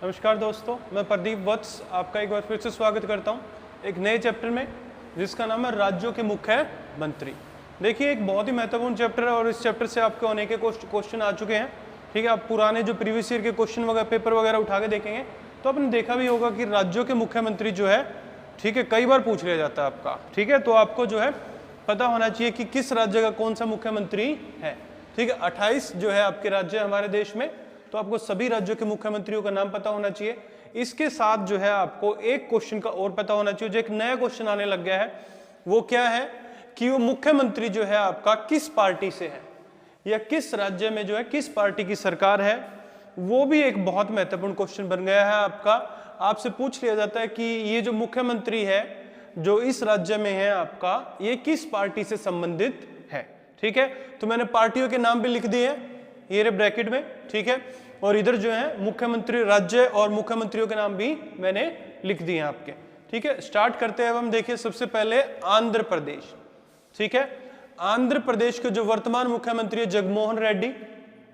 नमस्कार दोस्तों, मैं प्रदीप वत्स आपका एक बार फिर से स्वागत करता हूं एक नए चैप्टर में जिसका नाम है राज्यों के मुख्यमंत्री। देखिए, एक बहुत ही महत्वपूर्ण चैप्टर है और इस चैप्टर से आपके अनेक क्वेश्चन आ चुके हैं। ठीक है, आप पुराने जो प्रीवियस ईयर के क्वेश्चन वगैरह पेपर वगैरह उठा के देखेंगे तो आपने देखा भी होगा कि राज्यों के मुख्यमंत्री जो है, ठीक है, कई बार पूछ लिया जाता है आपका। ठीक है, तो आपको जो है पता होना चाहिए कि किस राज्य का कौन सा मुख्यमंत्री है। ठीक है, 28 जो है आपके राज्य हमारे देश में, तो आपको सभी राज्यों के मुख्यमंत्रियों का नाम पता होना चाहिए। इसके साथ जो है आपको एक क्वेश्चन का और पता होना चाहिए, जो एक नया क्वेश्चन आने लग गया है। वो क्या है कि वो मुख्यमंत्री जो है आपका किस पार्टी से है या किस राज्य में जो है किस पार्टी की सरकार है। वो भी एक बहुत महत्वपूर्ण क्वेश्चन बन गया है आपका। आपसे पूछ लिया जाता है कि ये जो मुख्यमंत्री है जो इस राज्य में है आपका, ये किस पार्टी से संबंधित है। ठीक है, तो मैंने पार्टियों के नाम भी लिख दिए हैं ये रे ब्रैकेट में। ठीक है, और इधर जो है मुख्यमंत्री राज्य और मुख्यमंत्रियों के नाम भी मैंने लिख दिए हैं आपके। ठीक है, स्टार्ट करते हैं अब हम। देखिए, सबसे पहले आंध्र प्रदेश। ठीक है, आंध्र प्रदेश के जो वर्तमान मुख्यमंत्री है जगनमोहन रेड्डी।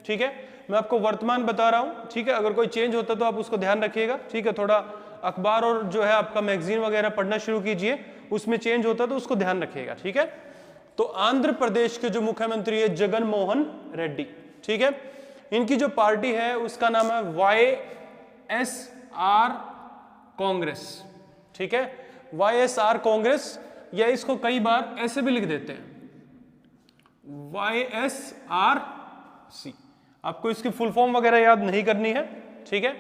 ठीक है, मैं आपको वर्तमान बता रहा हूं। ठीक है, अगर कोई चेंज होता तो आप उसको ध्यान रखिएगा। ठीक है, थोड़ा अखबार और जो है आपका मैगजीन वगैरह पढ़ना शुरू कीजिए, उसमें चेंज होता तो उसको ध्यान रखिएगा। ठीक है, तो आंध्र प्रदेश के जो मुख्यमंत्री है जगनमोहन रेड्डी। ठीक है, इनकी जो पार्टी है उसका नाम है YSR कांग्रेस। ठीक है, YSR कांग्रेस, या इसको कई बार ऐसे भी लिख देते हैं YSRC। आपको इसकी फुल फॉर्म वगैरह याद नहीं करनी है। ठीक है,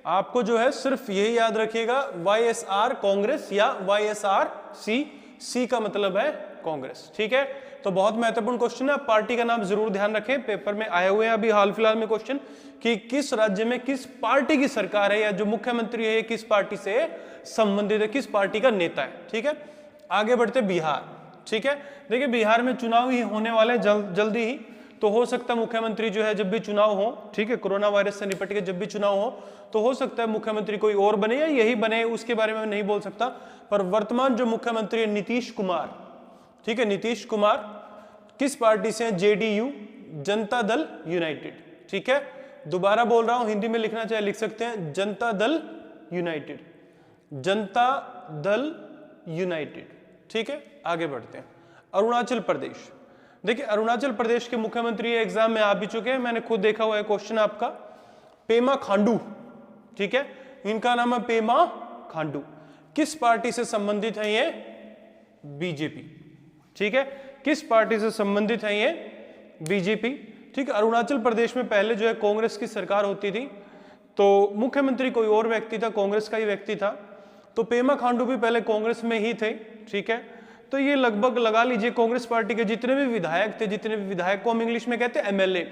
आपको जो है सिर्फ यही याद रखिएगा YSR कांग्रेस या YSRC। C का मतलब है कांग्रेस। ठीक है, तो बहुत महत्वपूर्ण क्वेश्चन है। पार्टी का नाम जरूर ध्यान रखें, पेपर में आए हुए हैं अभी हाल फिलहाल में क्वेश्चन कि किस राज्य में किस पार्टी की सरकार है या जो मुख्यमंत्री है किस पार्टी से संबंधित है, किस पार्टी का नेता है। ठीक है, आगे बढ़ते बिहार। ठीक है, देखिए बिहार में चुनाव ही होने वाले जल्दी ही, तो हो सकता है मुख्यमंत्री जो है जब भी चुनाव हो, ठीक है, कोरोना वायरस से निपट के जब भी चुनाव हो तो हो सकता है मुख्यमंत्री कोई और बने या यही बने, उसके बारे में नहीं बोल सकता। पर वर्तमान जो मुख्यमंत्री है नीतीश कुमार। ठीक है, नीतीश कुमार किस पार्टी से हैं? JDU, Janata Dal United. ठीक है, दोबारा बोल रहा हूं, हिंदी में लिखना चाहे लिख सकते हैं, जनता दल यूनाइटेड, जनता दल यूनाइटेड। ठीक है, आगे बढ़ते हैं। अरुणाचल प्रदेश। देखिए, अरुणाचल प्रदेश के मुख्यमंत्री एग्जाम में आ भी चुके हैं, मैंने खुद देखा हुआ है क्वेश्चन आपका, पेमा खांडू। ठीक है, इनका नाम है पेमा खांडू। किस पार्टी से संबंधित है ये? बीजेपी। ठीक है, किस पार्टी से संबंधित है ये? बीजेपी। ठीक है, अरुणाचल प्रदेश में पहले जो है कांग्रेस की सरकार होती थी, तो मुख्यमंत्री कोई और व्यक्ति था, कांग्रेस का ही व्यक्ति था। तो पेमा खांडू भी पहले कांग्रेस में ही थे। ठीक है, तो ये लगभग लगा लीजिए कांग्रेस पार्टी के जितने भी विधायक थे, जितने भी विधायक को हम इंग्लिश में कहते हैं MLA,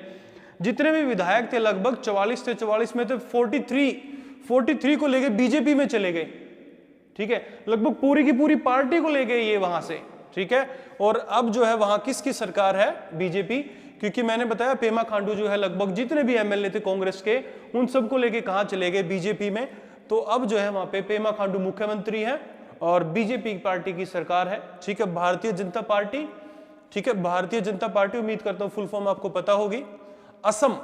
जितने भी विधायक थे लगभग 44 थे, 44 में तो 43 को लेके बीजेपी में चले गए। ठीक है, लगभग पूरी की पूरी पार्टी को ले गए ये वहां से। ठीक है, और अब जो है वहां किसकी सरकार है? बीजेपी। क्योंकि मैंने बताया पेमा खांडू जो है लगभग जितने भी MLA थे कांग्रेस के, उन सबको लेके कहां चले गए? बीजेपी में। तो अब जो है वहां पे पेमा खांडू मुख्यमंत्री है और बीजेपी पार्टी की सरकार है। ठीक है, भारतीय जनता पार्टी। ठीक है, भारतीय जनता पार्टी, उम्मीद करता हूं फुल फॉर्म आपको पता होगी। असम।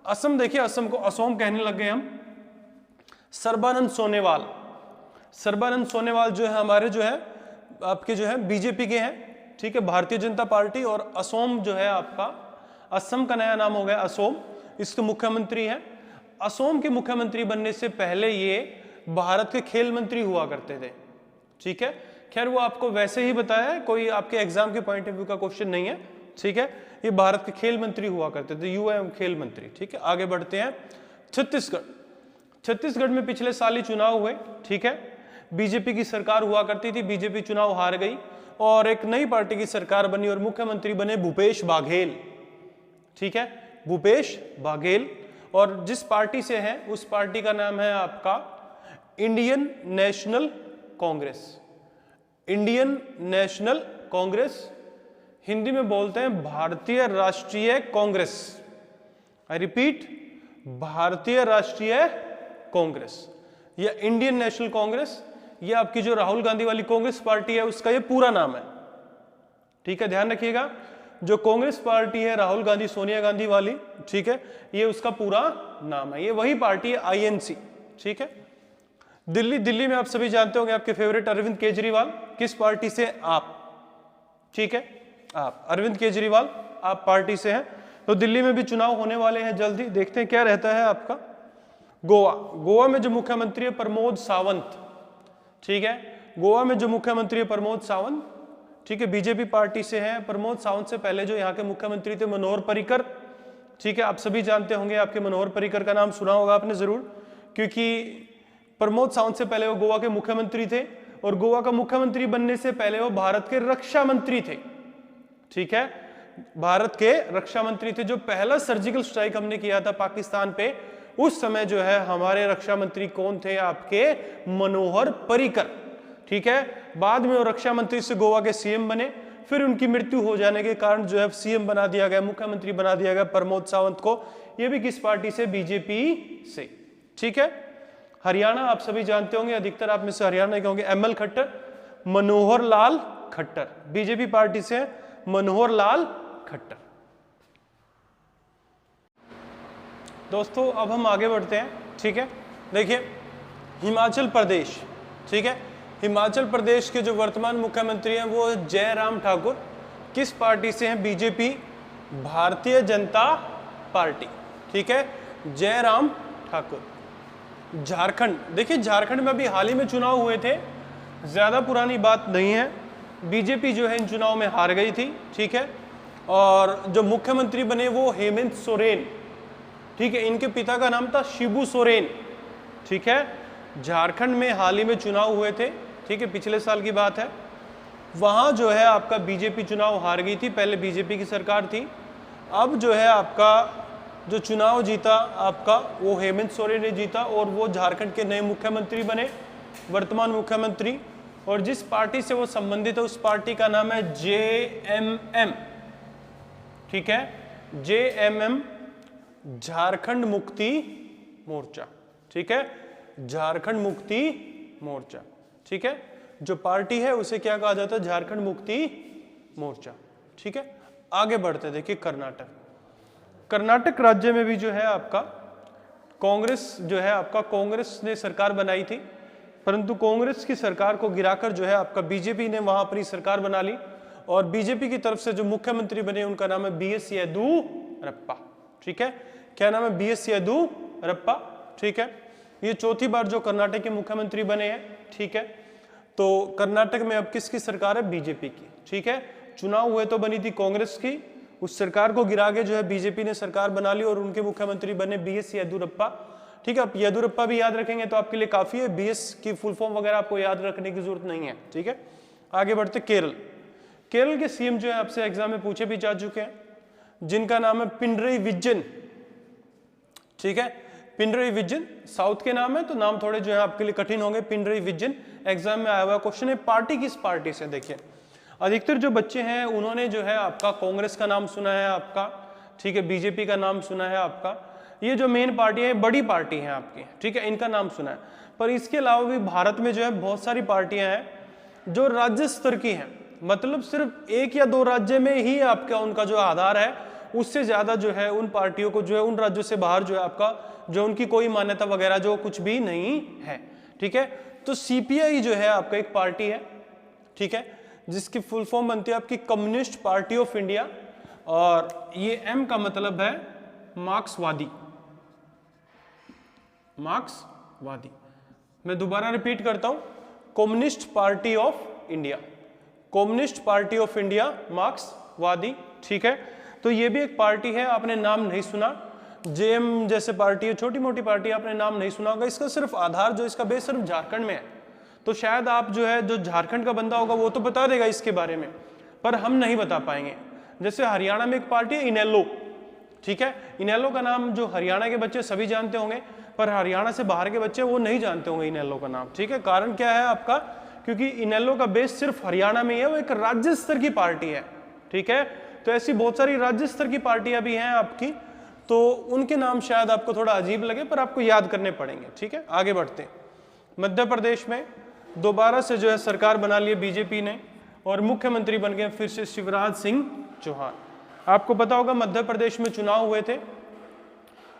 असम, देखिए असम को असोम कहने लग गए हम। सर्बानंद सोनोवाल। सर्बानंद सोनोवाल जो है हमारे जो है आपके जो है बीजेपी के हैं। ठीक है, भारतीय जनता पार्टी। और असोम जो है आपका, असम का नया नाम हो गया असोम, इसके मुख्यमंत्री हैं। असोम के मुख्यमंत्री बनने से पहले ये भारत के खेल मंत्री हुआ करते थे। ठीक है, खैर वो आपको वैसे ही बताया है, कोई आपके एग्जाम के पॉइंट ऑफ व्यू का क्वेश्चन नहीं है। ठीक है, ये भारत के खेल मंत्री हुआ करते थे, युवा एवं खेल मंत्री। ठीक है, आगे बढ़ते हैं। छत्तीसगढ़। छत्तीसगढ़ में पिछले साल ही चुनाव हुए। ठीक है, बीजेपी की सरकार हुआ करती थी, बीजेपी चुनाव हार गई और एक नई पार्टी की सरकार बनी और मुख्यमंत्री बने भूपेश बाघेल। ठीक है, भूपेश बाघेल। और जिस पार्टी से है उस पार्टी का नाम है आपका Indian national Congress. Indian national Congress, Hindi में बोलते हैं भारतीय राष्ट्रीय कांग्रेस। आई रिपीट, भारतीय राष्ट्रीय कांग्रेस या इंडियन नेशनल कांग्रेस, ये आपकी जो राहुल गांधी वाली कांग्रेस पार्टी है उसका ये पूरा नाम है। ठीक है, ध्यान रखिएगा, जो कांग्रेस पार्टी है राहुल गांधी सोनिया गांधी वाली, ठीक है, ये उसका पूरा नाम है, ये वही पार्टी है INC। ठीक है। दिल्ली में आप सभी जानते होंगे आपके फेवरेट अरविंद केजरीवाल किस पार्टी से? आप, ठीक है, आप अरविंद केजरीवाल आप पार्टी से हैं। तो दिल्ली में भी चुनाव होने वाले हैं जल्दी, देखते हैं क्या रहता है आपका। गोवा में जो मुख्यमंत्री है प्रमोद सावंत, ठीक है, गोवा में जो मुख्यमंत्री है प्रमोद सावंत, ठीक है, बीजेपी पार्टी से हैं। प्रमोद सावंत से पहले जो यहाँ के मुख्यमंत्री थे मनोहर पर्रिकर, ठीक है, आप सभी जानते होंगे, आपके मनोहर पर्रिकर का नाम सुना होगा आपने जरूर, क्योंकि प्रमोद सावंत से पहले वो गोवा के मुख्यमंत्री थे और गोवा का मुख्यमंत्री बनने से पहले वो भारत के रक्षा मंत्री थे, ठीक है, भारत के रक्षा मंत्री थे। जो पहला सर्जिकल स्ट्राइक हमने किया था पाकिस्तान पे, उस समय जो है हमारे रक्षा मंत्री कौन थे? आपके मनोहर पर्रिकर, ठीक है। बाद में वो रक्षा मंत्री से गोवा के सीएम बने, फिर उनकी मृत्यु हो जाने के कारण जो है सीएम बना दिया गया, मुख्यमंत्री बना दिया गया प्रमोद सावंत को। ये भी किस पार्टी से? बीजेपी से, ठीक है। हरियाणा आप सभी जानते होंगे, अधिकतर आप में से हरियाणा के होंगे, ML Khattar, Manohar Lal Khattar, BJP party से मनोहर लाल खट्टर। दोस्तों अब हम आगे बढ़ते हैं, ठीक है। देखिए हिमाचल प्रदेश, ठीक है, हिमाचल प्रदेश के जो वर्तमान मुख्यमंत्री हैं वो जयराम ठाकुर किस पार्टी से हैं? बीजेपी, भारतीय जनता पार्टी, ठीक है, जयराम ठाकुर। झारखंड, देखिए झारखंड में अभी हाल ही में चुनाव हुए थे, ज्यादा पुरानी बात नहीं है, बीजेपी जो है इन चुनाव में हार गई थी, ठीक है, और जो मुख्यमंत्री बने वो हेमंत सोरेन, ठीक है, इनके पिता का नाम था शिबू सोरेन, ठीक है। झारखंड में हाल ही में चुनाव हुए थे, ठीक है, पिछले साल की बात है। वहां जो है आपका बीजेपी चुनाव हार गई थी, पहले बीजेपी की सरकार थी। अब जो है आपका जो चुनाव जीता आपका वो हेमंत सोरेन ने जीता और वो झारखंड के नए मुख्यमंत्री बने, वर्तमान मुख्यमंत्री। और जिस पार्टी से वो संबंधित है उस पार्टी का नाम है जेएमएम, ठीक है, जेएमएम, झारखंड मुक्ति मोर्चा, ठीक है, झारखंड मुक्ति मोर्चा, ठीक है। जो पार्टी है उसे क्या कहा जाता है? झारखंड मुक्ति मोर्चा, ठीक है। आगे बढ़ते देखिए कर्नाटक, कर्नाटक राज्य में भी जो है आपका कांग्रेस जो है आपका कांग्रेस ने सरकार बनाई थी, परंतु कांग्रेस की सरकार को गिराकर जो है आपका बीजेपी ने वहां अपनी सरकार बना ली और बीजेपी की तरफ से जो मुख्यमंत्री बने उनका नाम है बीएस येदियुरप्पा, ठीक है। क्या नाम है? बीएस येदियुरप्पा, ठीक है। ये चौथी बार जो कर्नाटक के मुख्यमंत्री बने हैं, ठीक है। तो कर्नाटक में अब किसकी सरकार है? बीजेपी की, ठीक है। चुनाव हुए तो बनी थी कांग्रेस की, उस सरकार को गिरा के जो है बीजेपी ने सरकार बना ली और उनके मुख्यमंत्री बने बीएस येदियुरप्पा, ठीक है। आप येदियुरप्पा भी याद रखेंगे तो आपके लिए काफी है, बीएस की फुल फॉर्म वगैरह आपको याद रखने की जरूरत नहीं है, ठीक है। आगे बढ़ते केरल, केरल के सीएम जो है आपसे एग्जाम में पूछे भी जा चुके हैं, जिनका नाम है पिनरई विजयन, ठीक है, पिनरई विजयन। साउथ के नाम है तो नाम थोड़े जो है आपके लिए कठिन होंगे। पिनरई विजयन एग्जाम में आया हुआ क्वेश्चन है। पार्टी किस पार्टी से? देखिए अधिकतर जो बच्चे हैं उन्होंने जो है आपका कांग्रेस का नाम सुना है आपका, ठीक है, बीजेपी का नाम सुना है आपका, ये जो मेन पार्टी है बड़ी पार्टी है आपकी, ठीक है, इनका नाम सुना है। पर इसके अलावा भी भारत में जो है बहुत सारी पार्टियां हैं जो राज्य स्तर की हैं, मतलब सिर्फ एक या दो राज्य में ही आपका उनका जो आधार है, उससे ज्यादा जो है उन पार्टियों को जो है उन राज्यों से बाहर जो है आपका जो उनकी कोई मान्यता वगैरह जो कुछ भी नहीं है, ठीक है। तो सीपीआई जो है आपका एक पार्टी है, ठीक है, जिसकी फुल फॉर्म बनती है आपकी कम्युनिस्ट पार्टी ऑफ इंडिया, और ये एम का मतलब है मार्क्सवादी, मार्क्सवादी। मैं दोबारा रिपीट करता हूं, communist party of India, communist party of India, मार्क्सवादी, ठीक है। तो ये भी एक पार्टी है, आपने नाम नहीं सुना, जेएम जैसे पार्टी है, छोटी मोटी पार्टी, आपने नाम नहीं सुना होगा। इसका सिर्फ आधार जो इसका बेस सिर्फ झारखंड में है, तो शायद आप जो है जो झारखंड का बंदा होगा वो तो बता देगा इसके बारे में, पर हम नहीं बता पाएंगे। जैसे हरियाणा में एक पार्टी है इनेलो, ठीक है, इनेलो का नाम जो हरियाणा के बच्चे सभी जानते होंगे, पर हरियाणा से बाहर के बच्चे वो नहीं जानते होंगे इनेलो का नाम, ठीक है। कारण क्या है आपका? क्योंकि इनेलो का बेस सिर्फ हरियाणा में ही है, वो एक राज्य स्तर की पार्टी है, ठीक है। तो ऐसी बहुत सारी राज्य स्तर की पार्टियां भी हैं आपकी, तो उनके नाम शायद आपको थोड़ा अजीब लगे पर आपको याद करने पड़ेंगे, ठीक है। आगे बढ़ते हैं, मध्य प्रदेश में दोबारा से जो है सरकार बना ली बीजेपी ने और मुख्यमंत्री बन गए फिर से शिवराज सिंह चौहान। आपको पता होगा मध्य प्रदेश में चुनाव हुए थे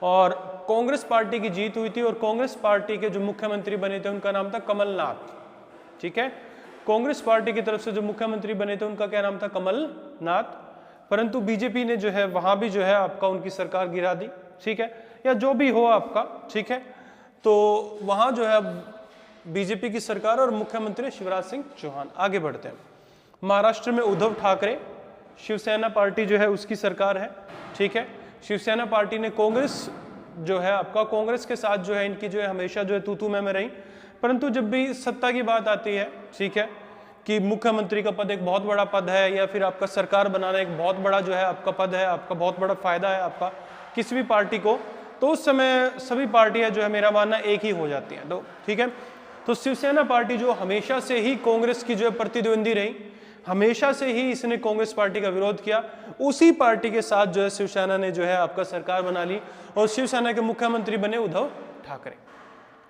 और कांग्रेस पार्टी की जीत हुई थी और कांग्रेस पार्टी के जो मुख्यमंत्री बने थे उनका नाम था कमलनाथ। ठीक है, कांग्रेस पार्टी की तरफ से जो मुख्यमंत्री बने थे उनका क्या नाम था, कमलनाथ। परंतु बीजेपी ने जो है वहां भी जो है आपका उनकी सरकार गिरा दी। ठीक है, या जो भी हो आपका, ठीक है, तो वहां जो है बीजेपी की सरकार और मुख्यमंत्री शिवराज सिंह चौहान। आगे बढ़ते हैं, महाराष्ट्र में उद्धव ठाकरे, शिवसेना पार्टी जो है उसकी सरकार है। ठीक है, शिवसेना पार्टी ने कांग्रेस जो है आपका, कांग्रेस के साथ जो है इनकी जो है हमेशा जो है तू मैं रही। परंतु जब भी सत्ता की बात आती है, ठीक है, कि मुख्यमंत्री का पद एक बहुत बड़ा पद है या फिर आपका सरकार बनाना एक बहुत बड़ा जो है आपका पद है, आपका बहुत बड़ा फायदा है आपका किसी भी पार्टी को, तो उस समय सभी पार्टियां जो है मेरा मानना एक ही हो जाती हैं। तो ठीक है, तो शिवसेना पार्टी जो हमेशा से ही कांग्रेस की जो है प्रतिद्वंदी रही, हमेशा से ही इसने कांग्रेस पार्टी का विरोध किया, उसी पार्टी के साथ जो है शिवसेना ने जो है आपका सरकार बना ली और शिवसेना के मुख्यमंत्री बने उद्धव ठाकरे।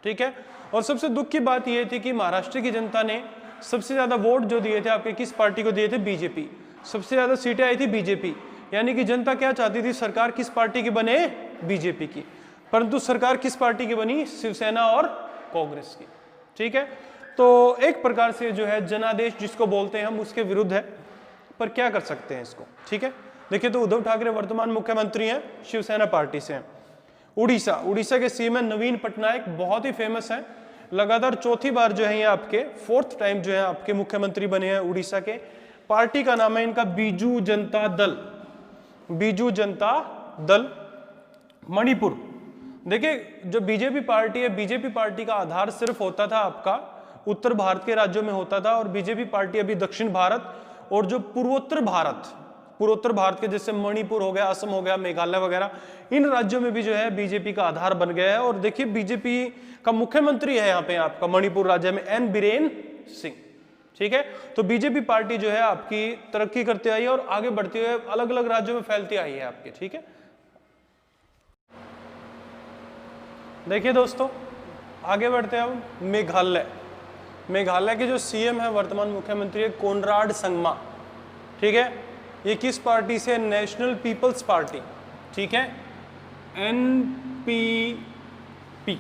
ठीक है, और सबसे दुख की बात यह थी कि महाराष्ट्र की जनता ने सबसे ज्यादा वोट जो दिए थे आपके किस पार्टी को दिए थे, बीजेपी। सबसे ज्यादा सीटें आई थी बीजेपी, यानी कि जनता क्या चाहती थी, सरकार किस पार्टी की बने, बीजेपी की। परंतु सरकार किस पार्टी की बनी, शिवसेना और कांग्रेस की। ठीक है, तो एक प्रकार से जो है जनादेश जिसको बोलते हैं हम, उसके विरुद्ध है, पर क्या कर सकते हैं इसको। ठीक है, देखिए तो उद्धव ठाकरे वर्तमान मुख्यमंत्री हैं, शिवसेना पार्टी से हैं। उड़ीसा के सीएम है नवीन पटनायक, बहुत ही फेमस है, लगातार चौथी बार जो है ये आपके फोर्थ टाइम जो है आपके मुख्यमंत्री बने हैं उड़ीसा के। पार्टी का नाम है इनका बीजू जनता दल, बीजू जनता दल। मणिपुर, देखिए जो बीजेपी पार्टी है, बीजेपी पार्टी का आधार सिर्फ होता था आपका उत्तर भारत के राज्यों में होता था, और बीजेपी पार्टी अभी दक्षिण भारत और जो पूर्वोत्तर भारत के जैसे मणिपुर हो गया, असम हो गया, मेघालय वगैरह, इन राज्यों में भी जो है बीजेपी का आधार बन गया है। और देखिए बीजेपी का मुख्यमंत्री है यहाँ पे आपका मणिपुर राज्य में एन बीरेन सिंह। ठीक है, तो बीजेपी पार्टी जो है आपकी तरक्की करते आई है और आगे बढ़ते हुए अलग अलग राज्यों में फैलती आई है आपकी। ठीक है, देखिए दोस्तों आगे बढ़ते हैं अब। मेघालय के जो सीएम है वर्तमान मुख्यमंत्री है कोनराड संगमा। ठीक है, ये किस पार्टी से, नेशनल पीपल्स पार्टी। ठीक है, NPP।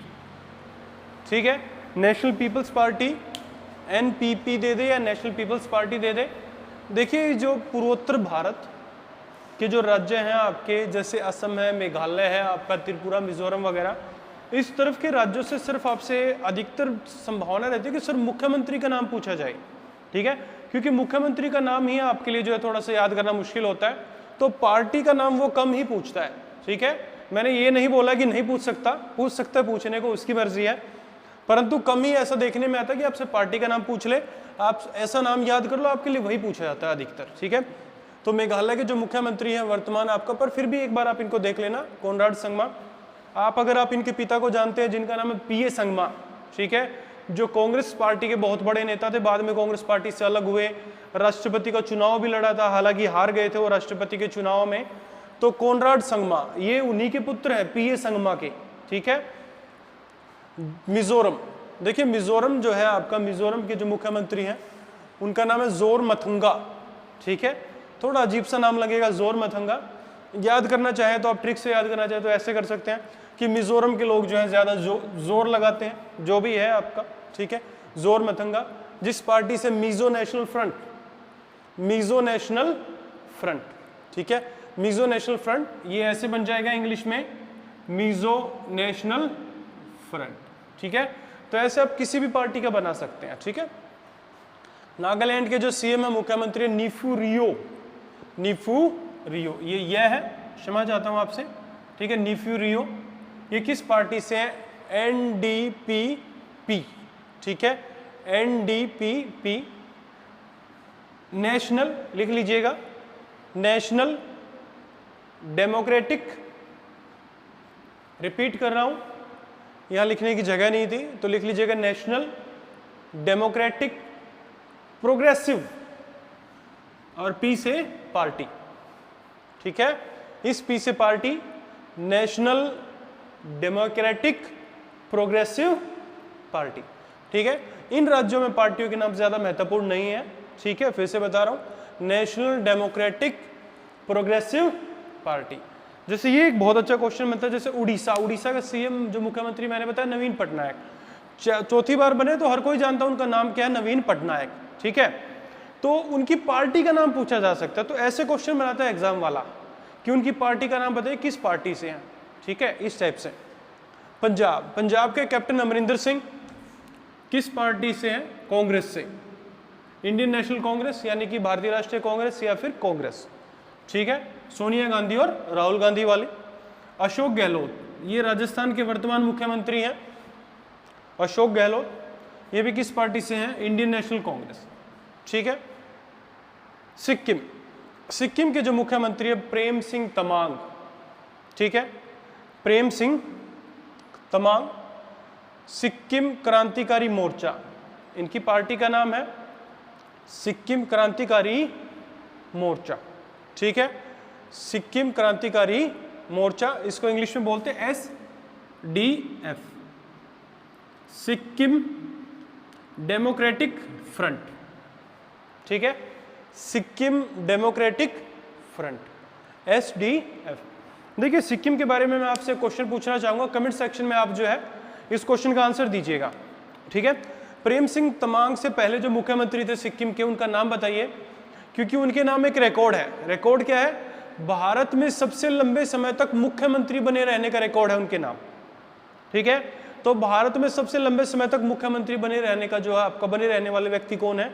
ठीक है, नेशनल पीपल्स पार्टी, NPP दे दे या नेशनल पीपल्स पार्टी दे दे। देखिए जो पूर्वोत्तर भारत के जो राज्य हैं आपके, जैसे असम है, मेघालय है, आपका त्रिपुरा, मिजोरम वगैरह, इस तरफ के राज्यों से सिर्फ आपसे अधिकतर संभावना रहती है कि सिर्फ मुख्यमंत्री का नाम पूछा जाए। ठीक है, क्योंकि मुख्यमंत्री का नाम ही आपके लिए जो है थोड़ा सा याद करना मुश्किल होता है, तो पार्टी का नाम वो कम ही पूछता है। ठीक है, मैंने ये नहीं बोला कि नहीं पूछ सकता है, पूछने को उसकी मर्जी है, परंतु कम ही ऐसा देखने में आता है कि आपसे पार्टी का नाम पूछ ले, आप ऐसा नाम याद कर लो, आपके लिए वही पूछा जाता है अधिकतर। ठीक है, तो मेघालय के जो मुख्यमंत्री हैं वर्तमान आपका, पर फिर भी एक बार आप इनको देख लेना, कोनराड संगमा। आप अगर आप इनके पिता को जानते हैं जिनका नाम है PA संगमा, ठीक है, जो कांग्रेस पार्टी के बहुत बड़े नेता थे, बाद में कांग्रेस पार्टी से अलग हुए, राष्ट्रपति का चुनाव भी लड़ा था, हालांकि हार गए थे वो राष्ट्रपति के चुनाव में। तो कोनराड संगमा ये उन्हीं के पुत्र है, PA संगमा के। ठीक है, मिजोरम, देखिए मिजोरम जो है आपका, मिजोरम के जो मुख्यमंत्री हैं उनका नाम है जोरमथंगा। ठीक है, थोड़ा अजीब सा नाम लगेगा जोरमथंगा, याद करना चाहे तो आप ट्रिक से याद करना चाहे तो ऐसे कर सकते हैं कि मिजोरम के लोग जो है ज्यादा जोर लगाते हैं, जो भी है आपका। ठीक है, जोरमथंगा, जिस पार्टी से मिजो नेशनल फ्रंट, ठीक है, मिजो नेशनल फ्रंट, ये ऐसे बन जाएगा इंग्लिश में मिजो नेशनल फ्रंट। ठीक है, तो ऐसे आप किसी भी पार्टी का बना सकते हैं। ठीक है, नागालैंड के जो सीएम है मुख्यमंत्री नीफू रियो, ये है, क्षमा चाहता हूं आपसे। ठीक है, नीफू रियो, ये किस पार्टी से है, NDPP। ठीक है, NDPP, नेशनल लिख लीजिएगा, नेशनल डेमोक्रेटिक, रिपीट कर रहा हूं, यहां लिखने की जगह नहीं थी तो लिख लीजिएगा, नेशनल डेमोक्रेटिक प्रोग्रेसिव, और P से पार्टी। ठीक है, इस P से party, national democratic progressive party. ठीक है, इन राज्यों में पार्टियों के नाम ज्यादा महत्वपूर्ण नहीं है। ठीक है, फिर से बता रहा हूं, नेशनल डेमोक्रेटिक प्रोग्रेसिव पार्टी। जैसे ये एक बहुत अच्छा क्वेश्चन बनता है, जैसे उड़ीसा, उड़ीसा का सीएम जो मुख्यमंत्री मैंने बताया नवीन पटनायक, चौथी बार बने तो हर कोई जानता है उनका नाम क्या है, नवीन पटनायक, ठीक है। तो उनकी पार्टी का नाम पूछा जा सकता है, तो ऐसे क्वेश्चन बनाता है एग्जाम वाला कि उनकी पार्टी का नाम बताइए, किस पार्टी से हैं, ठीक है, इस टाइप से। पंजाब, पंजाब के कैप्टन अमरिंदर सिंह किस पार्टी से हैं, कांग्रेस से, इंडियन नेशनल कांग्रेस यानी कि भारतीय राष्ट्रीय कांग्रेस या फिर कांग्रेस, ठीक है, सोनिया गांधी और राहुल गांधी वाली। अशोक गहलोत, ये राजस्थान के वर्तमान मुख्यमंत्री हैं, अशोक गहलोत, ये भी किस पार्टी से हैं, इंडियन नेशनल कांग्रेस, ठीक है। सिक्किम, सिक्किम के जो मुख्यमंत्री है प्रेम सिंह तमांग, ठीक है, प्रेम सिंह तमांग, सिक्किम क्रांतिकारी मोर्चा, इनकी पार्टी का नाम है सिक्किम क्रांतिकारी मोर्चा, ठीक है, सिक्किम क्रांतिकारी मोर्चा, इसको इंग्लिश में बोलते हैं SDF, सिक्किम डेमोक्रेटिक फ्रंट, ठीक है, सिक्किम डेमोक्रेटिक फ्रंट, SDF। देखिए सिक्किम के बारे में मैं आपसे क्वेश्चन पूछना चाहूंगा, कमेंट सेक्शन में आप जो है इस क्वेश्चन का आंसर दीजिएगा, ठीक है। प्रेम सिंह तमांग से पहले जो मुख्यमंत्री थे सिक्किम के, उनका नाम बताइए, क्योंकि उनके नाम एक रिकॉर्ड है। रिकॉर्ड क्या है, भारत में सबसे लंबे समय तक मुख्यमंत्री बने रहने का रिकॉर्ड है उनके नाम, ठीक है। तो भारत में सबसे लंबे समय तक मुख्यमंत्री बने रहने का जो है आपका, बने रहने वाले व्यक्ति कौन है,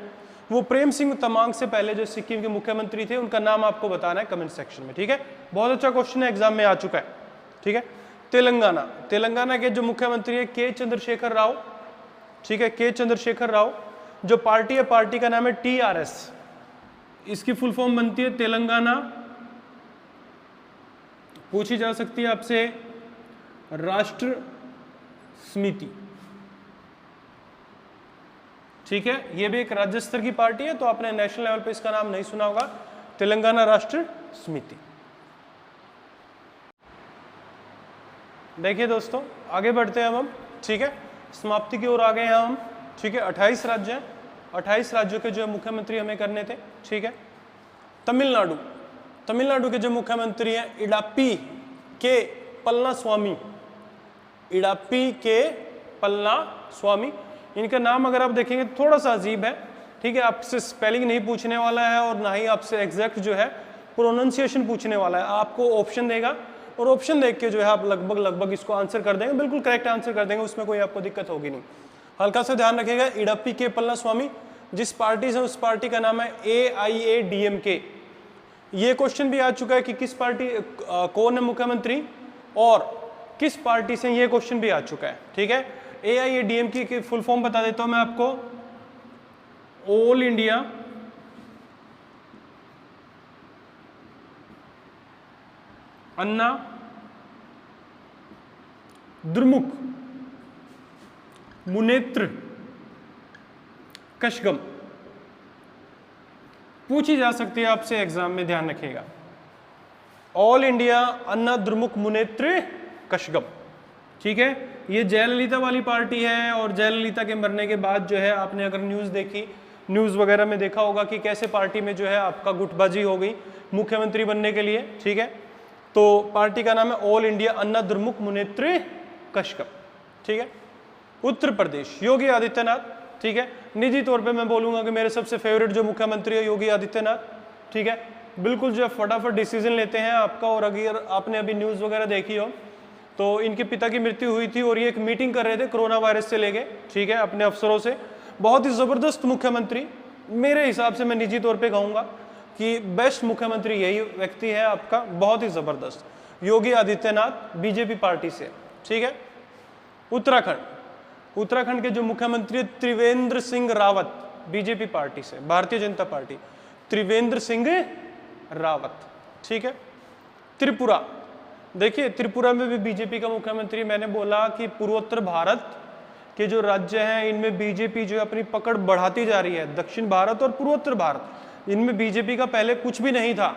वो प्रेम सिंह तमांग से पहले जो सिक्किम के मुख्यमंत्री थे, उनका नाम आपको बताना है कमेंट सेक्शन में, ठीक है। बहुत अच्छा क्वेश्चन है, एग्जाम में आ चुका है, ठीक है। तेलंगाना, तेलंगाना के जो मुख्यमंत्री है के चंद्रशेखर राव, ठीक है, के चंद्रशेखर राव। जो पार्टी है, पार्टी का नाम है TRS, इसकी फुल फॉर्म बनती है तेलंगाना, पूछी जा सकती है आपसे, राष्ट्र समिति, ठीक है। ये भी एक राज्य स्तर की पार्टी है, तो आपने नेशनल लेवल पे इसका नाम नहीं सुना होगा, तेलंगाना राष्ट्र समिति। देखिए दोस्तों आगे बढ़ते हैं हम, ठीक है, समाप्ति की ओर आ गए हैं हम, ठीक है। 28 राज्य हैं, 28 राज्यों के जो मुख्यमंत्री हमें करने थे, ठीक है। तमिलनाडु, तमिलनाडु के जो मुख्यमंत्री हैं इडाप्पी के पलनास्वामी, इडाप्पी के पलनास्वामी, इनका नाम अगर आप देखेंगे थोड़ा सा अजीब है, ठीक है। आपसे स्पेलिंग नहीं पूछने वाला है और ना ही आपसे एग्जैक्ट जो है प्रोनाउंसिएशन पूछने वाला है, आपको ऑप्शन देगा और ऑप्शन देख के जो है आप लगभग इसको आंसर कर देंगे, बिल्कुल करेक्ट आंसर कर देंगे, उसमें कोई आपको दिक्कत होगी नहीं। हल्का सा ध्यान रखिएगा, इडप्पी के पलनास्वामी, जिस पार्टी से, उस पार्टी का नाम है AIADMK। ये क्वेश्चन भी आ चुका है कि किस पार्टी, कौन है मुख्यमंत्री और किस पार्टी से, ये क्वेश्चन भी आ चुका है, ठीक है। AIADMK की फुल फॉर्म बता देता हूं मैं आपको, ऑल इंडिया अन्ना द्रमुक मुनेत्र कशगम। पूछी जा सकती है आपसे एग्जाम में, ध्यान रखिएगा, ऑल इंडिया अन्ना द्रमुक मुनेत्र कशगम, ठीक है। ये जयललिता वाली पार्टी है और जयललिता के मरने के बाद जो है, आपने अगर न्यूज़ देखी, न्यूज़ वगैरह में देखा होगा कि कैसे पार्टी में जो है आपका गुटबाजी हो गई मुख्यमंत्री बनने के लिए, ठीक है। तो पार्टी का नाम है ऑल इंडिया अन्ना द्रमुक मुनेत्र कशगम, ठीक है। उत्तर प्रदेश, योगी आदित्यनाथ, ठीक है। निजी तौर पे मैं बोलूंगा कि मेरे सबसे फेवरेट जो मुख्यमंत्री है योगी आदित्यनाथ, ठीक है। बिल्कुल जो है फटाफट डिसीजन लेते हैं आपका, और अगर आपने अभी न्यूज़ वगैरह देखी हो तो इनके पिता की मृत्यु हुई थी और ये एक मीटिंग कर रहे थे कोरोना वायरस से लेके, ठीक है, अपने अफसरों से। बहुत ही ज़बरदस्त मुख्यमंत्री, मेरे हिसाब से मैं निजी तौर पे कहूँगा कि बेस्ट मुख्यमंत्री यही व्यक्ति है आपका, बहुत ही ज़बरदस्त, योगी आदित्यनाथ, बीजेपी पार्टी से, ठीक है। उत्तराखंड, उत्तराखंड के जो मुख्यमंत्री त्रिवेंद्र सिंह रावत, बीजेपी पार्टी से, भारतीय जनता पार्टी, त्रिवेंद्र सिंह रावत, ठीक है। त्रिपुरा, देखिए त्रिपुरा में भी बीजेपी का मुख्यमंत्री, मैंने बोला कि पूर्वोत्तर भारत के जो राज्य हैं इनमें बीजेपी जो अपनी पकड़ बढ़ाती जा रही है। दक्षिण भारत और पूर्वोत्तर भारत, इनमें बीजेपी का पहले कुछ भी नहीं था,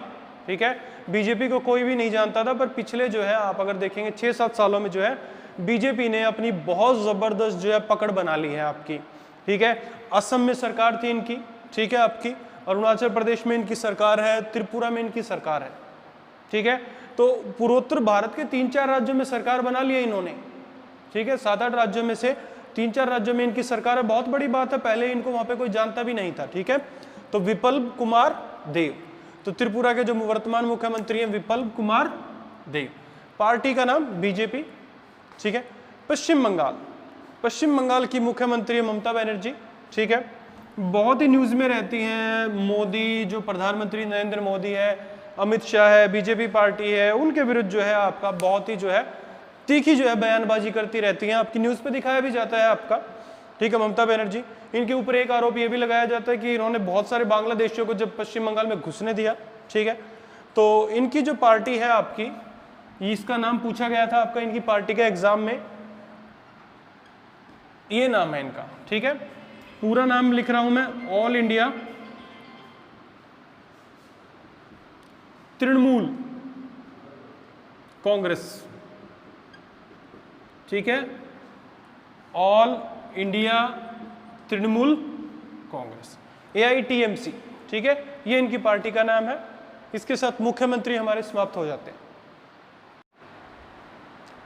ठीक है। बीजेपी को कोई भी नहीं जानता था, पर पिछले जो है आप अगर देखेंगे 6-7 सालों में जो है बीजेपी ने अपनी बहुत ज़बरदस्त जो है पकड़ बना ली है आपकी, ठीक है। असम में सरकार थी इनकी, ठीक है आपकी, अरुणाचल प्रदेश में इनकी सरकार है, त्रिपुरा में इनकी सरकार है, ठीक है। तो पूर्वोत्तर भारत के 3-4 राज्यों में सरकार बना लिया इन्होंने, ठीक है, 7-8 राज्यों में से 3-4 राज्यों में इनकी सरकार है। बहुत बड़ी बात है, पहले इनको वहां पे कोई जानता भी नहीं था, ठीक है। तो विप्लव कुमार देव, तो त्रिपुरा के जो वर्तमान मुख्यमंत्री हैं विप्लव कुमार देव, पार्टी का नाम बीजेपी, ठीक है। पश्चिम बंगाल की मुख्यमंत्री है ममता बनर्जी, ठीक है। बहुत ही न्यूज में रहती हैं, मोदी जो प्रधानमंत्री नरेंद्र मोदी है, अमित शाह है, बीजेपी पार्टी है, उनके विरुद्ध जो है आपका बहुत ही जो है तीखी जो है बयानबाजी करती रहती हैं, आपकी न्यूज पे दिखाया भी जाता है आपका, ठीक है। ममता बनर्जी, इनके ऊपर एक आरोप ये भी लगाया जाता है कि इन्होंने बहुत सारे बांग्लादेशियों को जब पश्चिम बंगाल में घुसने दिया, ठीक है। तो इनकी जो पार्टी है आपकी, इसका नाम पूछा गया था आपका इनकी पार्टी के एग्जाम में, ये नाम है इनका, ठीक है। पूरा नाम लिख रहा हूं मैं, ऑल इंडिया तृणमूल कांग्रेस, ठीक है, all India Trinamool Congress, AITMC, ठीक है, ये इनकी पार्टी का नाम है। इसके साथ मुख्यमंत्री हमारे समाप्त हो जाते हैं।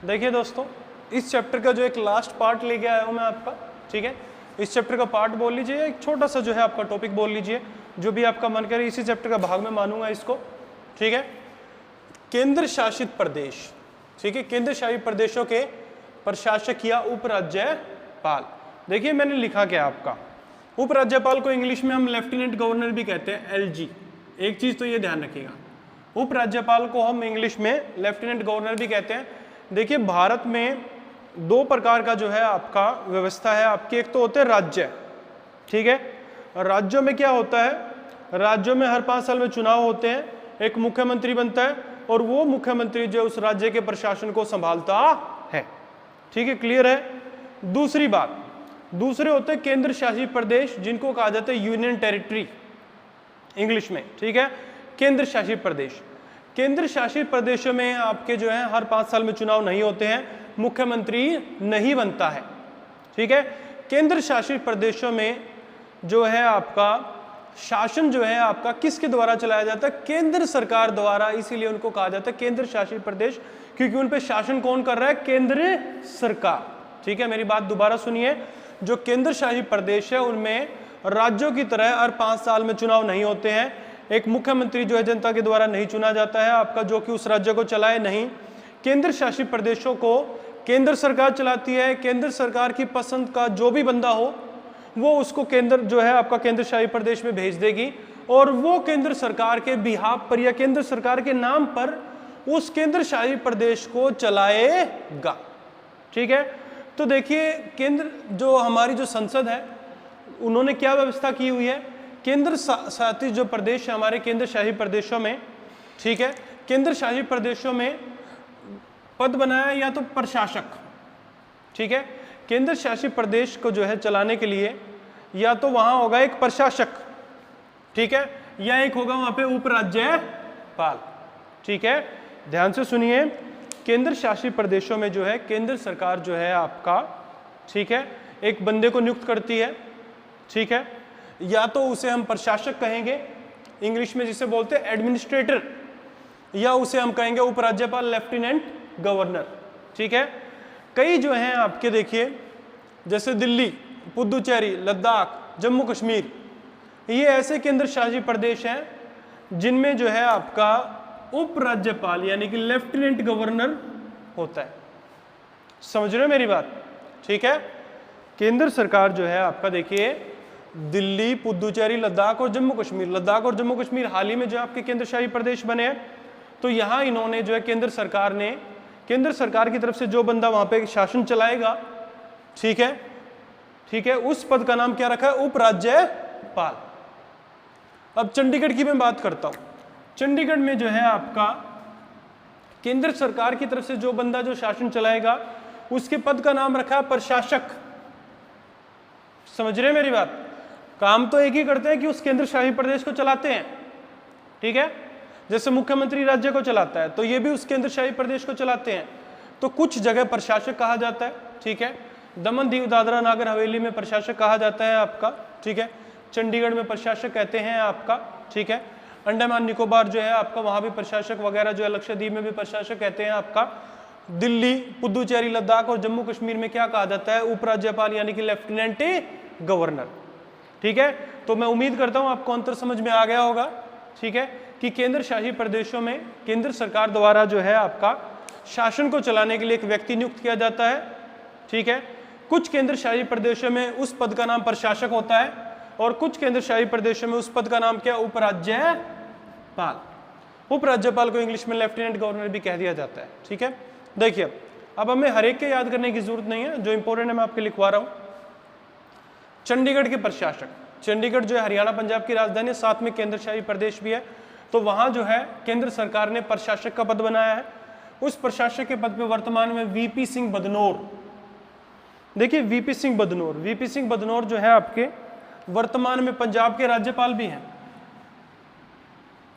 देखिए दोस्तों, इस चैप्टर का जो एक लास्ट पार्ट लेके आया हूं मैं आपका, ठीक है। इस चैप्टर का पार्ट बोल लीजिए, एक छोटा सा जो है आपका टॉपिक बोल लीजिए, जो भी आपका मन करे, इसी चैप्टर का भाग में मानूंगा इसको, ठीक है। केंद्र शासित प्रदेश, ठीक है, केंद्र शासित प्रदेशों के प्रशासक या उपराज्यपाल। देखिए मैंने लिखा क्या आपका, उपराज्यपाल को इंग्लिश में हम लेफ्टिनेंट गवर्नर भी कहते हैं, LG। एक चीज तो ये ध्यान रखिएगा, उपराज्यपाल को हम इंग्लिश में लेफ्टिनेंट गवर्नर भी कहते हैं। देखिए भारत में 2 प्रकार का जो है आपका व्यवस्था है आपकी, एक तो होते हैं राज्य, ठीक है। राज्यों में क्या होता है, राज्यों में हर 5 साल में चुनाव होते हैं, एक मुख्यमंत्री बनता है और वो मुख्यमंत्री जो उस राज्य के प्रशासन को संभालता है, ठीक है, क्लियर है। दूसरी बात, दूसरे होते हैं केंद्र शासित प्रदेश, जिनको कहा जाता है यूनियन टेरिटरी इंग्लिश में, ठीक है, केंद्र शासित प्रदेश। केंद्र शासित प्रदेशों में आपके जो है हर 5 साल में चुनाव नहीं होते हैं, मुख्यमंत्री नहीं बनता है, ठीक है। केंद्र शासित प्रदेशों में जो है आपका शासन जो है आपका किसके द्वारा चलाया जाता है, केंद्र सरकार द्वारा, इसीलिए उनको कहा जाता है केंद्र शासित प्रदेश, क्योंकि उन पे शासन कौन कर रहा है, केंद्र सरकार, ठीक है। मेरी बात दोबारा सुनिए, जो केंद्र शासित प्रदेश है उनमें राज्यों की तरह हर 5 साल में चुनाव नहीं होते हैं, एक मुख्यमंत्री जो है जनता के द्वारा नहीं चुना जाता है आपका, जो कि उस राज्य को चलाए नहीं। केंद्र शासित प्रदेशों को केंद्र सरकार चलाती है, केंद्र सरकार की पसंद का जो भी बंदा हो वो उसको केंद्र जो है आपका केंद्र शासित प्रदेश में भेज देगी, और वो केंद्र सरकार के बिहाफ पर या केंद्र सरकार के नाम पर उस केंद्र शासित प्रदेश को चलाएगा, ठीक है। तो देखिए केंद्र जो हमारी जो संसद है उन्होंने क्या व्यवस्था की हुई है, केंद्र शासित जो प्रदेश है हमारे केंद्र शासित प्रदेशों में, ठीक है, केंद्र शासित प्रदेशों में पद बनाया या तो प्रशासक, ठीक है, केंद्र शासित प्रदेश को जो है चलाने के लिए या तो वहां होगा एक प्रशासक, ठीक है, या एक होगा वहां पे उपराज्यपाल, ठीक है। ध्यान से सुनिए, केंद्र शासित प्रदेशों में जो है केंद्र सरकार जो है आपका, ठीक है, एक बंदे को नियुक्त करती है, ठीक है, या तो उसे हम प्रशासक कहेंगे इंग्लिश में जिसे बोलते हैं एडमिनिस्ट्रेटर, या उसे हम कहेंगे उपराज्यपाल लेफ्टिनेंट गवर्नर, ठीक है। कई जो हैं आपके देखिए जैसे दिल्ली, पुदुचेरी, लद्दाख, जम्मू कश्मीर, ये ऐसे केंद्र शासित प्रदेश हैं जिनमें जो है आपका उपराज्यपाल यानी कि लेफ्टिनेंट गवर्नर होता है। समझ रहे हो मेरी बात, ठीक है। केंद्र सरकार जो है आपका देखिए दिल्ली, पुदुचेरी, लद्दाख और जम्मू कश्मीर, लद्दाख और जम्मू कश्मीर हाल ही में जो आपके केंद्र शासित प्रदेश बने हैं, तो यहाँ इन्होंने जो है केंद्र सरकार ने, केंद्र सरकार की तरफ से जो बंदा वहां पे शासन चलाएगा, ठीक है, ठीक है, उस पद का नाम क्या रखा है, उपराज्यपाल। अब चंडीगढ़ की मैं बात करता हूं, चंडीगढ़ में जो है आपका केंद्र सरकार की तरफ से जो बंदा जो शासन चलाएगा उसके पद का नाम रखा है प्रशासक। समझ रहे हैं मेरी बात, काम तो एक ही करते हैं कि उस केंद्र शासित प्रदेश को चलाते हैं, ठीक है। जैसे मुख्यमंत्री राज्य को चलाता है तो ये भी उस केंद्र शासित प्रदेश को चलाते हैं। तो कुछ जगह प्रशासक कहा जाता है, ठीक है, दमन दीव दादरा नागर हवेली में प्रशासक कहा जाता है आपका, ठीक है, चंडीगढ़ में प्रशासक कहते हैं आपका, ठीक है। अंडमान निकोबार जो है आपका, वहां भी प्रशासक वगैरह जो है, लक्षद्वीप में भी प्रशासक कहते हैं आपका। दिल्ली, पुदुचेरी, लद्दाख और जम्मू कश्मीर में क्या कहा जाता है, उपराज्यपाल यानी कि लेफ्टिनेंट गवर्नर। ठीक है, तो मैं उम्मीद करता हूं आपको अंतर समझ में आ गया होगा। ठीक है, कि केंद्र शासित प्रदेशों में केंद्र सरकार द्वारा जो है आपका शासन को चलाने के लिए एक व्यक्ति नियुक्त किया जाता है। ठीक है, कुछ केंद्र शासित प्रदेशों में उस पद का नाम प्रशासक होता है और कुछ केंद्र शासित प्रदेशों में उस पद का नाम क्या, उपराज्यपाल। उपराज्यपाल को इंग्लिश में लेफ्टिनेंट गवर्नर भी कह दिया जाता है। ठीक है, देखिए अब हमें हर एक के याद करने की जरूरत नहीं है, जो इंपॉर्टेंट है मैं आपके लिखवा रहा हूं। चंडीगढ़ के प्रशासक, चंडीगढ़ जो है हरियाणा पंजाब की राजधानी है, साथ में केंद्र शासित प्रदेश भी है, तो वहां जो है केंद्र सरकार ने प्रशासक का पद बनाया है। उस प्रशासक के पद पे वर्तमान में वीपी सिंह बदनौर, देखिए वीपी सिंह बदनौर, वीपी सिंह बदनौर जो है आपके वर्तमान में पंजाब के राज्यपाल भी हैं।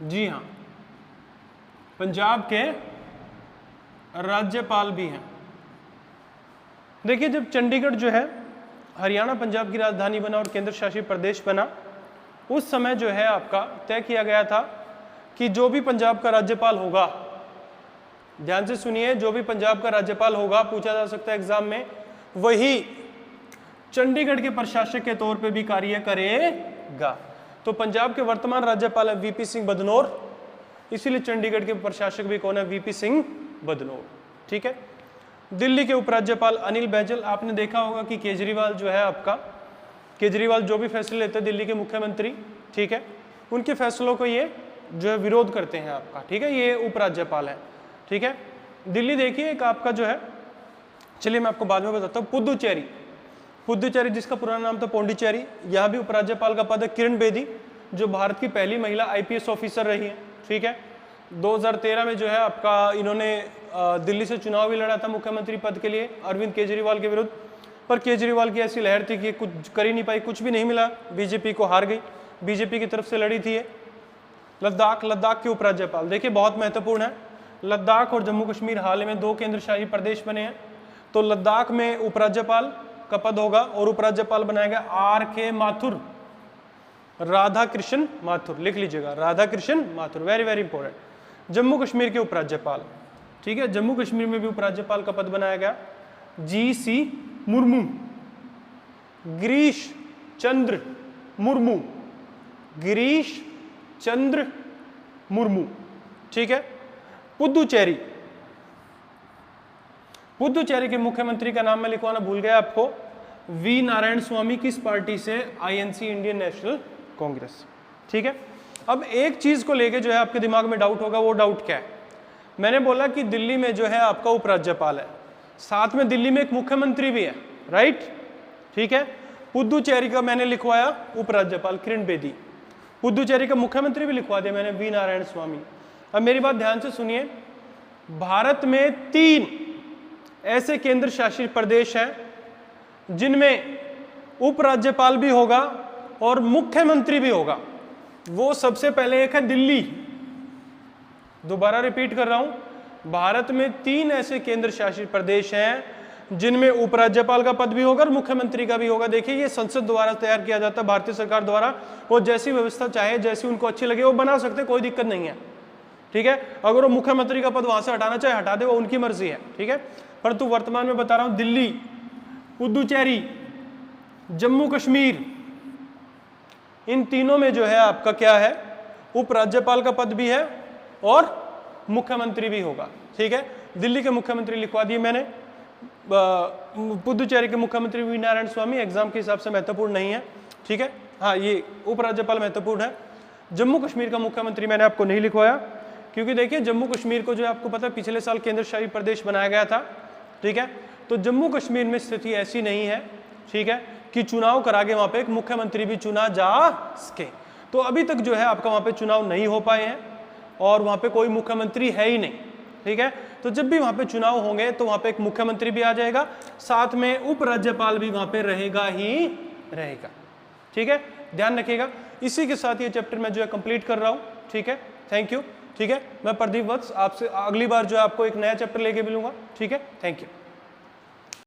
जी हाँ, पंजाब के राज्यपाल भी हैं। देखिए जब चंडीगढ़ जो है हरियाणा पंजाब की राजधानी बना और केंद्र शासित प्रदेश बना, उस समय जो है आपका तय किया गया था कि जो भी पंजाब का राज्यपाल होगा, ध्यान से सुनिए, जो भी पंजाब का राज्यपाल होगा, पूछा जा सकता है एग्जाम में, वही चंडीगढ़ के प्रशासक के तौर पे भी कार्य करेगा। तो पंजाब के वर्तमान राज्यपाल है वीपी सिंह बदनौर, इसीलिए चंडीगढ़ के प्रशासक भी कौन है, वीपी सिंह बदनौर। ठीक है, दिल्ली के उपराज्यपाल अनिल बैजल, आपने देखा होगा कि केजरीवाल जो है आपका, केजरीवाल जो भी फैसले लेते हैं दिल्ली के मुख्यमंत्री, ठीक है, उनके फैसलों को ये जो है विरोध करते हैं आपका। ठीक है, ये उपराज्यपाल है। ठीक है, दिल्ली देखिए एक आपका जो है, चलिए मैं आपको बाद में बताता हूँ। पुदुचेरी, पुदुचेरी जिसका पुराना नाम था पौंडीचेरी, यहाँ भी उपराज्यपाल का पद है किरण बेदी, जो भारत की पहली महिला आईपीएस ऑफिसर रही है। ठीक है, 2013 में जो है आपका इन्होंने दिल्ली से चुनाव भी लड़ा था मुख्यमंत्री पद के लिए अरविंद केजरीवाल के विरुद्ध, पर केजरीवाल की ऐसी लहर थी कि कुछ कर ही नहीं पाई, कुछ भी नहीं मिला, बीजेपी को हार गई, बीजेपी की तरफ से लड़ी थी ये। लद्दाख, लद्दाख के उपराज्यपाल देखिए बहुत महत्वपूर्ण है, लद्दाख और जम्मू कश्मीर हाल में 2 केंद्र शासित प्रदेश बने हैं, तो लद्दाख में उपराज्यपाल का पद होगा और उपराज्यपाल बनाएगा आर.के. माथुर, राधा कृष्ण माथुर, लिख लीजिएगा Radha Krishna Mathur, very very important. Jammu Kashmir के उपराज्यपाल, ठीक है, जम्मू कश्मीर में भी उपराज्यपाल का पद बनाया गया जी.सी. मुर्मू, गिरीश चंद्र मुर्मू, गिरीश चंद्र मुर्मू। ठीक है, पुदुचेरी, पुदुचेरी के मुख्यमंत्री का नाम मैं लिखवाना भूल गया आपको, वी नारायण स्वामी, किस पार्टी से, आईएनसी, इंडियन नेशनल कांग्रेस। ठीक है, अब एक चीज को लेके जो है आपके दिमाग में डाउट होगा, वो डाउट क्या है, मैंने बोला कि दिल्ली में जो है आपका उपराज्यपाल है, साथ में दिल्ली में एक मुख्यमंत्री भी है, राइट। ठीक है, पुदुचेरी का मैंने लिखवाया उपराज्यपाल किरण बेदी, पुदुचेरी का मुख्यमंत्री भी लिखवा दिया मैंने वी नारायण स्वामी। अब मेरी बात ध्यान से सुनिए, भारत में 3 ऐसे केंद्र शासित प्रदेश हैं जिनमें उपराज्यपाल भी होगा और मुख्यमंत्री भी होगा। वो सबसे पहले एक है दिल्ली, दोबारा रिपीट कर रहा हूं, भारत में 3 ऐसे केंद्र शासित प्रदेश हैं जिनमें उपराज्यपाल का पद भी होगा और मुख्यमंत्री का भी होगा। देखिए ये संसद द्वारा तैयार किया जाता है, भारतीय सरकार द्वारा, वो जैसी व्यवस्था चाहे, जैसी उनको अच्छी लगे वो बना सकते, कोई दिक्कत नहीं है। ठीक है, अगर वो मुख्यमंत्री का पद वहां से हटाना चाहे हटा दे, वो उनकी मर्जी है। ठीक है, परंतु वर्तमान में बता रहा हूं, दिल्ली, पुदुचेरी, जम्मू कश्मीर, इन तीनों में जो है आपका क्या है, उपराज्यपाल का पद भी है और मुख्यमंत्री भी होगा। ठीक है, दिल्ली के मुख्यमंत्री लिखवा दिए मैंने, पुदुचेरी के मुख्यमंत्री वी नारायण स्वामी एग्जाम के हिसाब से महत्वपूर्ण नहीं है। ठीक है, हाँ ये उपराज्यपाल महत्वपूर्ण है। जम्मू कश्मीर का मुख्यमंत्री मैंने आपको नहीं लिखवाया, क्योंकि देखिए जम्मू कश्मीर को जो है आपको पता है पिछले साल केंद्र शासित प्रदेश बनाया गया था। ठीक है, तो जम्मू कश्मीर में स्थिति ऐसी नहीं है, ठीक है, कि चुनाव करा के वहां पे एक मुख्यमंत्री भी चुना जा सके। तो अभी तक जो है आपका वहां पे चुनाव नहीं हो पाए हैं और वहां पे कोई मुख्यमंत्री है ही नहीं। ठीक है, तो जब भी वहां पे चुनाव होंगे तो वहां पे एक मुख्यमंत्री भी आ जाएगा, साथ में उपराज्यपाल भी वहां पे रहेगा ही रहेगा। ठीक है, ध्यान रखिएगा। इसी के साथ ये चैप्टर मैं जो है कंप्लीट कर रहा हूं। ठीक है, थैंक यू। ठीक है, मैं प्रदीप वत्स आपसे अगली बार जो है आपको एक नया चैप्टर लेके मिलूंगा। ठीक है, थैंक यू।